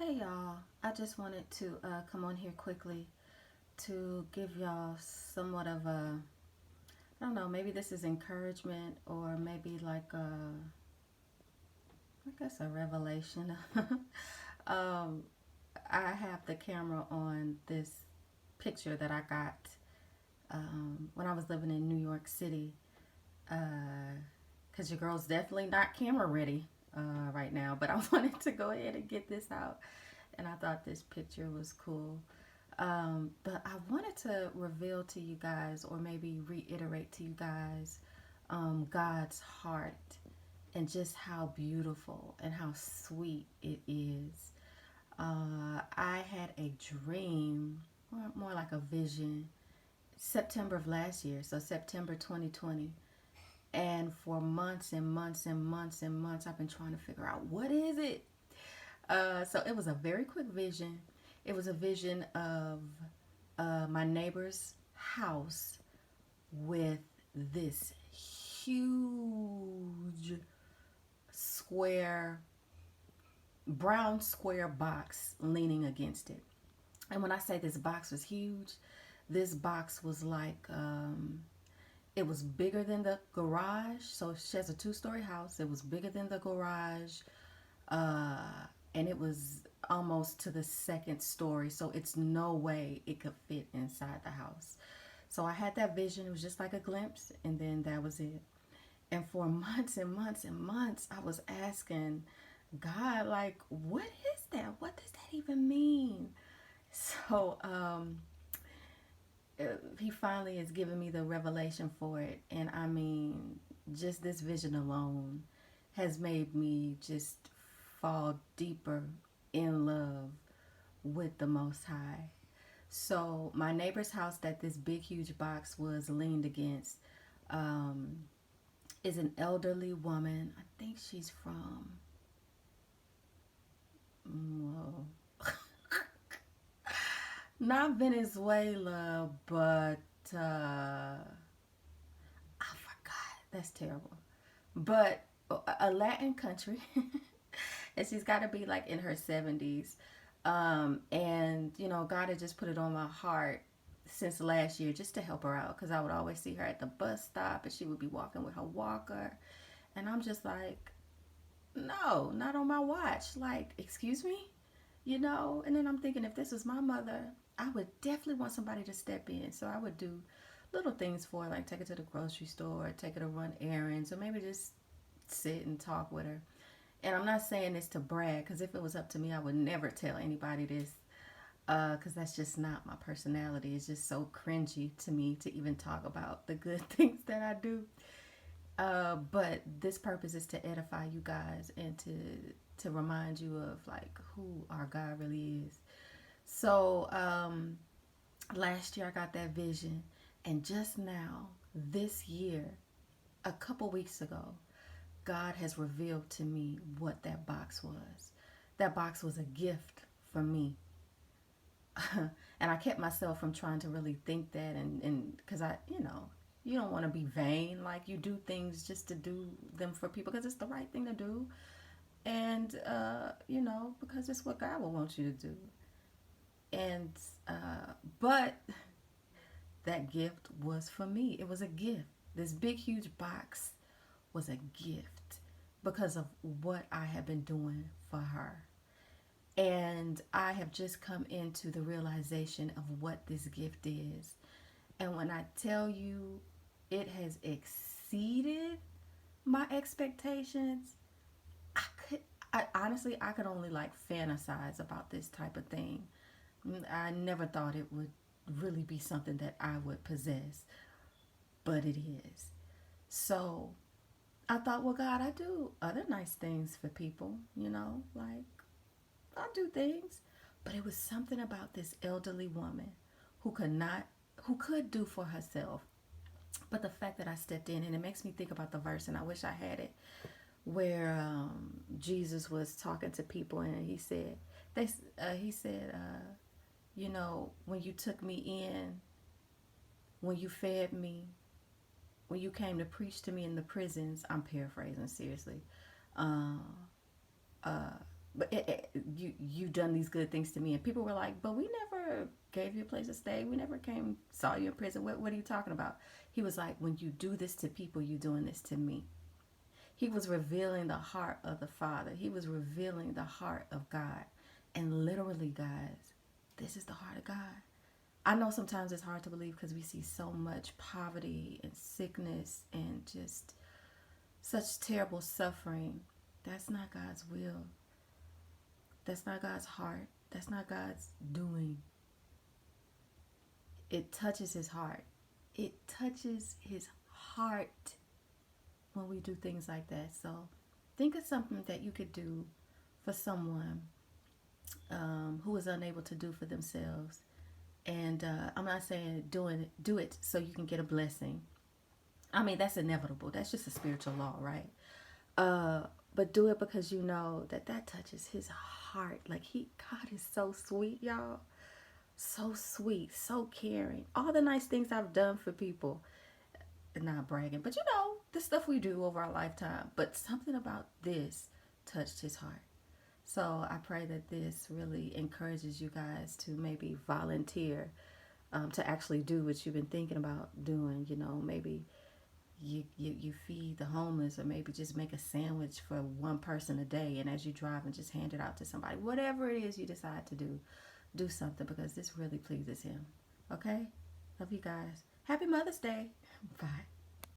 Hey y'all, I just wanted to come on here quickly to give y'all somewhat of a, I don't know, maybe this is encouragement or maybe like I guess a revelation. um, I have the camera on this picture that I got when I was living in New York City because your girl's definitely not camera ready right now, but I wanted to go ahead and get this out and I thought this picture was cool. But I wanted to reveal to you guys, or maybe reiterate to you guys, God's heart and just how beautiful and how sweet it is. I had a dream, or more like a vision, September of last year, so September 2020. And for months and months and months and months, I've been trying to figure out what is it. So it was a very quick vision. It was a vision of my neighbor's house with this huge square, brown square box leaning against it. And when I say this box was huge, this box was like, it was bigger than the garage. So she has a two-story house. It was bigger than the garage. Uh, and it was almost to the second story. So it's no way it could fit inside the house. So I had that vision. It was just like a glimpse, and then that was it. And for months and months and months, I was asking God, like, what is that? What does that even mean? So he finally has given me the revelation for it. And I mean, just this vision alone has made me just fall deeper in love with the Most High. So my neighbor's house that this big huge box was leaned against um, is an elderly woman. I think she's from whoa, not Venezuela, but I forgot. That's terrible. But a Latin country, and she's got to be like in her 70s. And you know, God had just put it on my heart since last year just to help her out because I would always see her at the bus stop and she would be walking with her walker, and I'm just like, no, not on my watch. Like, excuse me, you know. And then I'm thinking, if this was my mother, I would definitely want somebody to step in. So I would do little things for her, like take her to the grocery store, take her to run errands, or maybe just sit and talk with her. And I'm not saying this to brag, because if it was up to me, I would never tell anybody this, because that's just not my personality. It's just so cringy to me to even talk about the good things that I do. But this purpose is to edify you guys and to remind you of like who our God really is. So last year I got that vision, and just now this year, a couple weeks ago, God has revealed to me what that box was. That box was a gift for me. And I kept myself from trying to really think that, and because I, you know, you don't want to be vain. Like, you do things just to do them for people because it's the right thing to do, and you know, because it's what God will want you to do. And but that gift was for me. It was a gift. This big huge box was a gift because of what I have been doing for her. And I have just come into the realization of what this gift is. And when I tell you it has exceeded my expectations, I could, I honestly, I could only like fantasize about this type of thing. I never thought it would really be something that I would possess, but it is. So I thought, well, God, I do other nice things for people, you know, like I do things. But it was something about this elderly woman who could not, who could do for herself. But the fact that I stepped in, and it makes me think about the verse, and I wish I had it, where Jesus was talking to people, and he said, you know, when you took me in, when you fed me, when you came to preach to me in the prisons. I'm paraphrasing seriously. Uh, uh, but you done these good things to me. And people were like, but we never gave you a place to stay. We never came, saw you in prison. What are you talking about? He was like, when you do this to people, you doing this to me. He was revealing the heart of the Father. He was revealing the heart of God. And literally, guys, this is the heart of God. I know sometimes it's hard to believe because we see so much poverty and sickness and just such terrible suffering. That's not God's will. That's not God's heart. That's not God's doing. It touches his heart. It touches his heart when we do things like that. So think of something that you could do for someone who is unable to do for themselves. And I'm not saying do it so you can get a blessing. I mean, that's inevitable. That's just a spiritual law, right? But do it because you know that that touches his heart. Like God is so sweet, y'all. So sweet, so caring. All the nice things I've done for people. Not bragging, but you know, the stuff we do over our lifetime. But something about this touched his heart. So I pray that this really encourages you guys to maybe volunteer to actually do what you've been thinking about doing. You know, maybe you feed the homeless, or maybe just make a sandwich for one person a day, and as you drive and just hand it out to somebody. Whatever it is you decide to do something, because this really pleases him. Okay? Love you guys. Happy Mother's Day. Bye.